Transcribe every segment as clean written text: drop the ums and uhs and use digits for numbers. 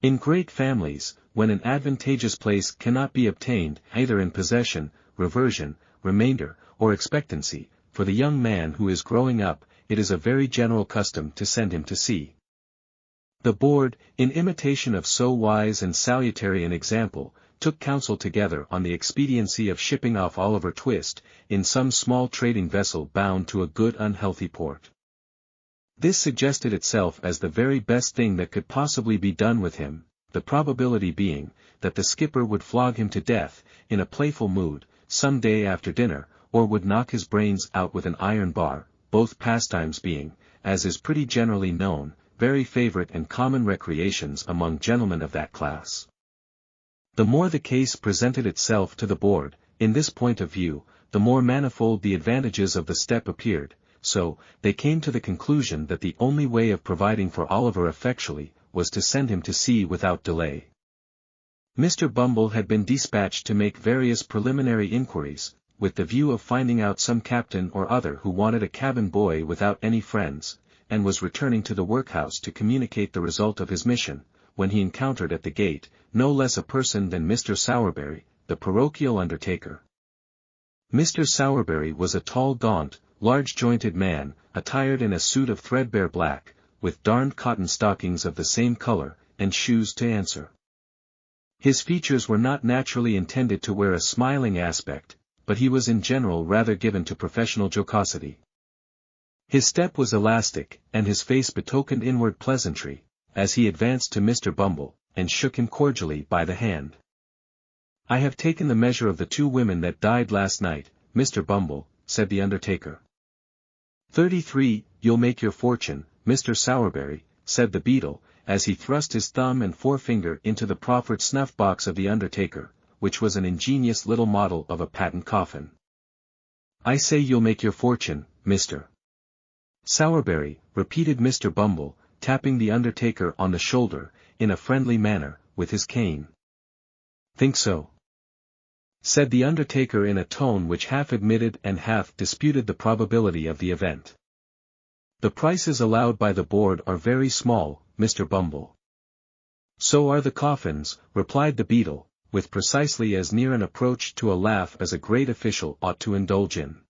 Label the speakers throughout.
Speaker 1: In great families, when an advantageous place cannot be obtained either in possession, reversion, remainder, or expectancy, for the young man who is growing up, it is a very general custom to send him to sea. The board, in imitation of so wise and salutary an example, took counsel together on the expediency of shipping off Oliver Twist, in some small trading vessel bound to a good unhealthy port. This suggested itself as the very best thing that could possibly be done with him, the probability being, that the skipper would flog him to death, in a playful mood, some day after dinner, or would knock his brains out with an iron bar, both pastimes being, as is pretty generally known, very favorite and common recreations among gentlemen of that class. The more the case presented itself to the board, in this point of view, the more manifold the advantages of the step appeared, so, they came to the conclusion that the only way of providing for Oliver effectually, was to send him to sea without delay. Mr. Bumble had been dispatched to make various preliminary inquiries, with the view of finding out some captain or other who wanted a cabin boy without any friends, and was returning to the workhouse to communicate the result of his mission, when he encountered at the gate, no less a person than Mr. Sowerberry, the parochial undertaker. Mr. Sowerberry was a tall gaunt, large-jointed man, attired in a suit of threadbare black, with darned cotton stockings of the same color, and shoes to answer. His features were not naturally intended to wear a smiling aspect, but he was in general rather given to professional jocosity. His step was elastic, and his face betokened inward pleasantry, as he advanced to Mr. Bumble, and shook him cordially by the hand. "I have taken the measure of the 2 women that died last night, Mr. Bumble," said the undertaker. 33, you'll make your fortune, Mr. Sowerberry, said the beadle, as he thrust his thumb and forefinger into the proffered snuff-box of the undertaker, which was an ingenious little model of a patent coffin. "I say you'll make your fortune, Mr. Sowerberry," repeated Mr. Bumble, tapping the undertaker on the shoulder, in a friendly manner, with his cane. "Think so?" said the undertaker in a tone which half admitted and half disputed the probability of the event. "The prices allowed by the board are very small, Mr. Bumble." "So are the coffins," replied the beadle, with precisely as near an approach to a laugh as a great official ought to indulge in.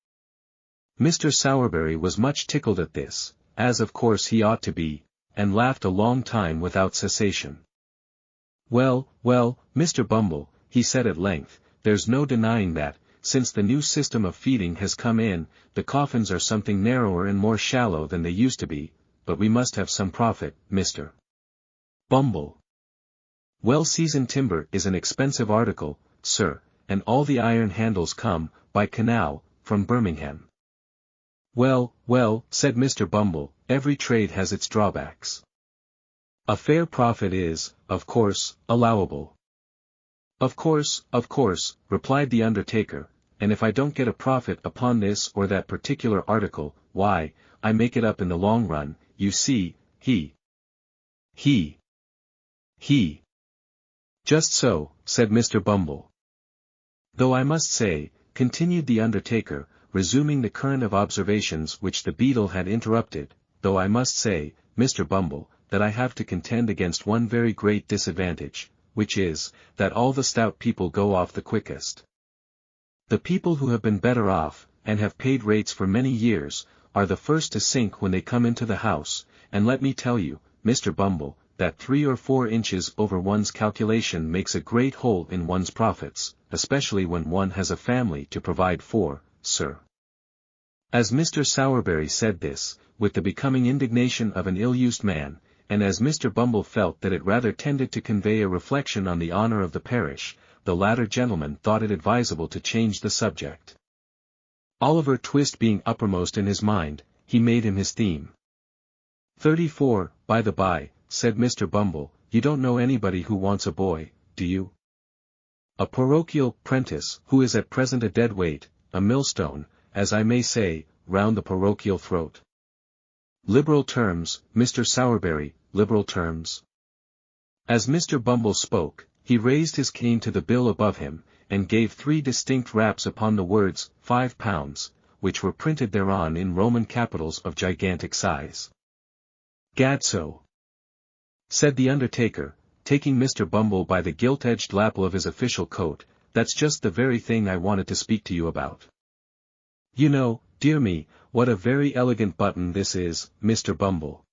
Speaker 1: Mr. Sowerberry was much tickled at this, as of course he ought to be, and laughed a long time without cessation. "Well, well, Mr. Bumble," he said at length, "there's no denying that, since the new system of feeding has come in, the coffins are something narrower and more shallow than they used to be, but we must have some profit, Mr. Bumble. Well-seasoned timber is an expensive article, sir, and all the iron handles come, by canal, from Birmingham." "Well, well," said Mr. Bumble, "every trade has its drawbacks. A fair profit is, of course, allowable." Of course," replied the undertaker, "and if I don't get a profit upon this or that particular article, why, I make it up in the long run, you see, he. "Just so," said Mr. Bumble. "Though I must say," continued the undertaker, resuming the current of observations which the beadle had interrupted, "though I must say, Mr. Bumble, that I have to contend against one very great disadvantage, which is, that all the stout people go off the quickest. The people who have been better off, and have paid rates for many years, are the first to sink when they come into the house, and let me tell you, Mr. Bumble, that 3 or 4 inches over one's calculation makes a great hole in one's profits, especially when one has a family to provide for, sir." As Mr. Sowerberry said this, with the becoming indignation of an ill-used man, and as Mr. Bumble felt that it rather tended to convey a reflection on the honor of the parish, the latter gentleman thought it advisable to change the subject. Oliver Twist being uppermost in his mind, he made him his theme. 34, by the by, said Mr. Bumble, you don't know anybody who wants a boy, do you? A parochial prentice who is at present a dead weight, a millstone, as I may say, round the parochial throat. Liberal terms, Mr. Sowerberry, liberal terms. As Mr. Bumble spoke, he raised his cane to the bill above him, and gave 3 distinct raps upon the words, £5, which were printed thereon in Roman capitals of gigantic size. Gad, so, said the undertaker, taking Mr. Bumble by the gilt-edged lapel of his official coat. "That's just the very thing I wanted to speak to you about. You know, dear me, what a very elegant button this is, Mr. Bumble."